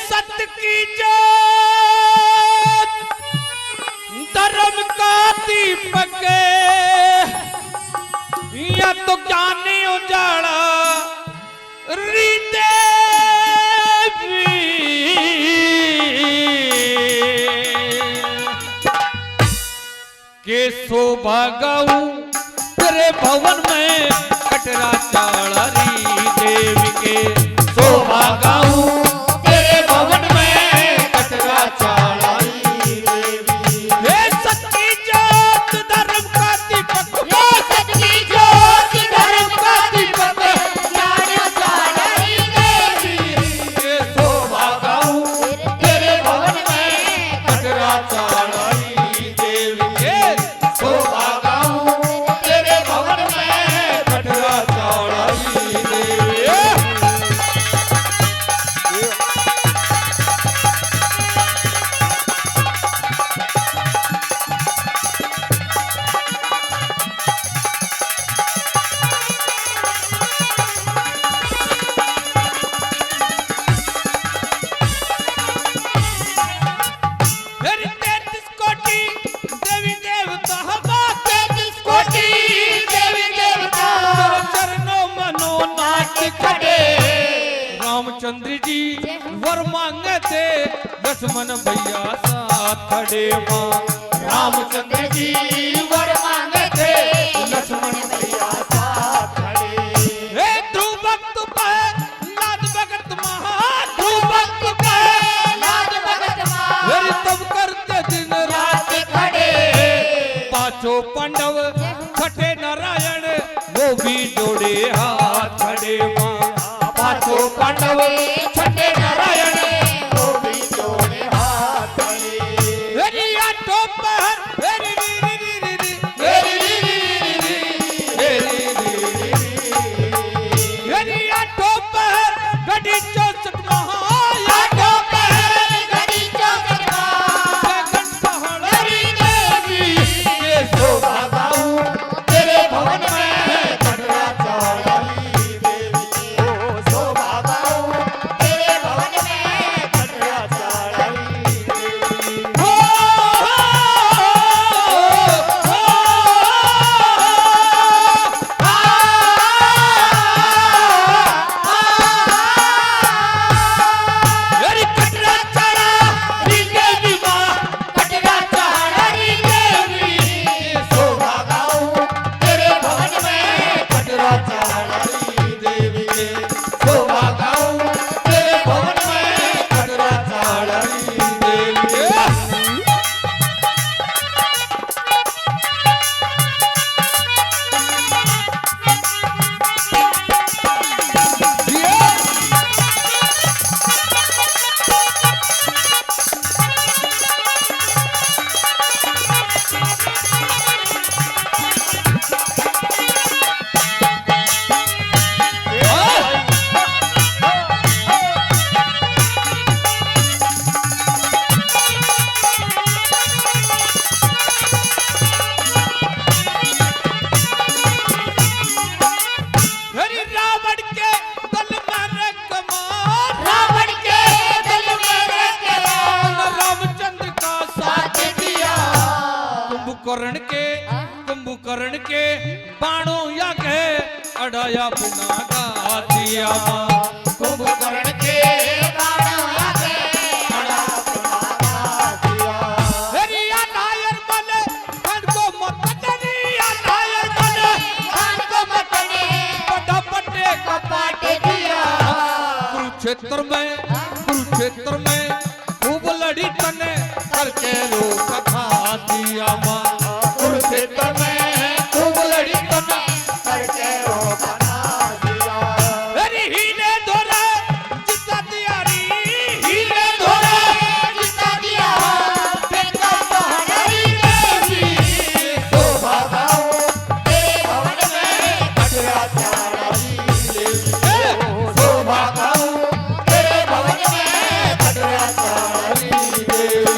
सत्य की जोत धर्म का दीपक या तो ज्ञानी उजाड़ा रीते के शोभा गाऊं तेरे भवन में कटरा चाड़ा री देवी के शोभा गाऊं तेरे भवन में कटरा चाड़ा री देवी। हे सच्ची जोत धर्म का दीपक, हे सच्ची जोत धर्म का दीपक चाड़ा चाड़ा री देवी के शोभा गाऊं तेरे भवन में कटरा चाड़ा री देवी के शोभा गाऊं तेरे भवन में कटरा चाड़ा री देवी। मेरी 33 कोटि देवी देवता हवा 33 कोटि देवी देवता तेरे चरणों मनो नाट खड़े। रामचंद्र जी वर मांगे थे लक्ष्मण भैया साथ खड़े मां। रामचंद्र जी वर मांगे थे लक्ष्मण भैया साथ खड़े। हे ध्रुव भक्त पे लाद भगत महा ध्रुव भक्त पे लाद भगत महा मेरी तब करते दिन रात खड़े। पांचों पांडव छठे नारायण वो भी जोड़े हाथ खड़े मां। पांचों पांडव छठे नारायण वो भी जोड़े हाथ खड़े। मेरी आठों पहर मेरी री री री री मेरी री री री मेरी री री मेरी आठों पहर घड़ी 64 महा आठों पहर घड़ी 64 महा घंटा हड़री देवी के शोभा गाऊं तेरे भवन में कटरा चाड़ा री देवी के शोभा गाऊं तेरे भवन में कटरा चाड़ा री देवी। हो मेरी कटरा चाड़ा री देवी मां कटरा चाड़ा री देवी शोभा गाऊं तेरे भवन में कटरा चाड़ा री देवी के शोभा गाऊं तेरे भवन में कटरा चाड़ा री देवी के। मेरी रावण के दल में रे कमान रावण के दल में रे कमान रामचंद्र का साथ दिया। कुंभकर्ण के बाणों या के अड़ाया बिना गा दिया मां। कुंभकर्ण के बाणों या के अड़ा बिना गा दिया। मेरी या नायर बने खान को मत देनी या नायर बने खान को मत देनी बड़ा पट्टे का पाट दिया। कुरुक्षेत्र में खूब लड़ी तने करके रोक खा दिया मां। कुरुक्षेत्र में खूब लड़ी तने करके रोक खा दिया। मेरी हीने धोरे जिता दिया री हीने धोरे जिता दिया बेटा हरी देवी शोभा गाऊं तेरे भवन में कटरा चाड़ा री देवी शोभा गाऊं तेरे भवन में कटरा चाड़ा री देवी।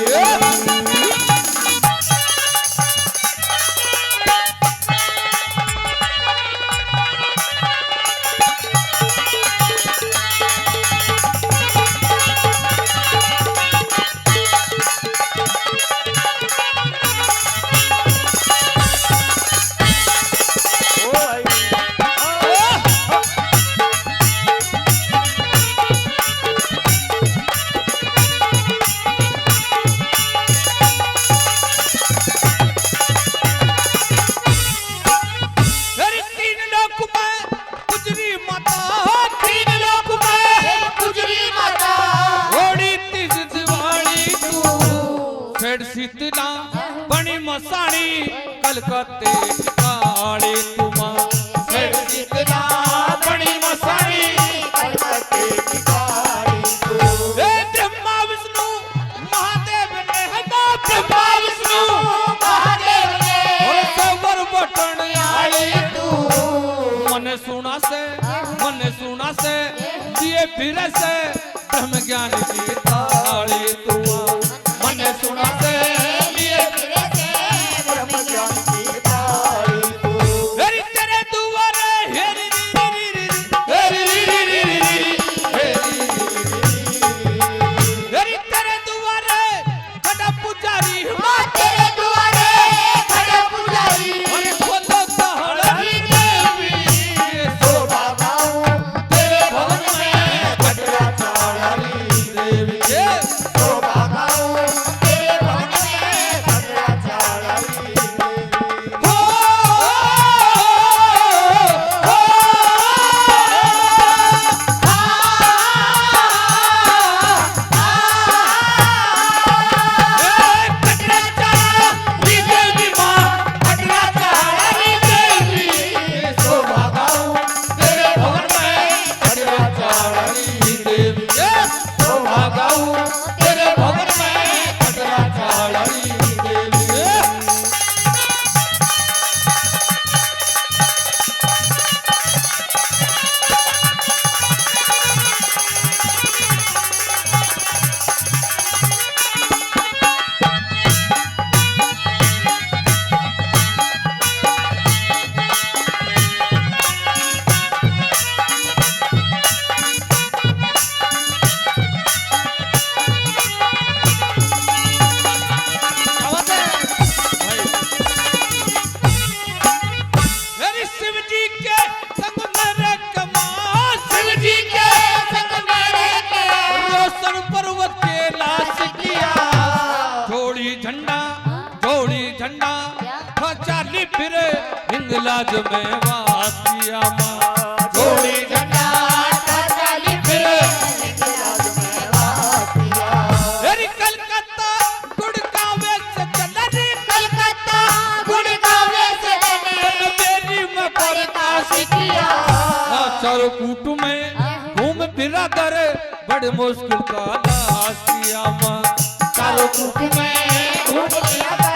शीतला बनी मसाणी कलकत्ते टिकाड़ी तुमा सेठ शीतला बनी मसाणी कलकत्ते टिकाड़ी तुमा ब्रह्मा विष्णु महादेव ने हदा ब्रह्मा विष्णु महादेव ने और सबर बटन आई तू मन सुना से दिए फिर से ब्रह्म ज्ञान की ताली तू मन सुना से लिए फिर से ब्रह्म ज्ञान की ताली तू हेरी तेरे दुआरे हेरी हेरी तेरे दुआरे खड़ा पुजारी मां तेरे दुआरे खड़ा पुजारी अरे खोलो दहड़ी देवी शोभा गाऊं तेरे भवन में कटरा चाड़ी देवी शोभा गाऊं तेरे भवन में कटरा चाड़ी देवी हो हिंगलाज में वास किया मां जोड़ी झंडा चाली फिर हिंगलाज में वास किया हेरी कलकत्ता गुड़गांव से चला रे कलकत्ता गुड़गांव से चले मेरी में प्रकाश किया चारों कूट में घूम फिरा कर बड़े मुश्किल का नाश किया मां चारों कूट में घूम फिरा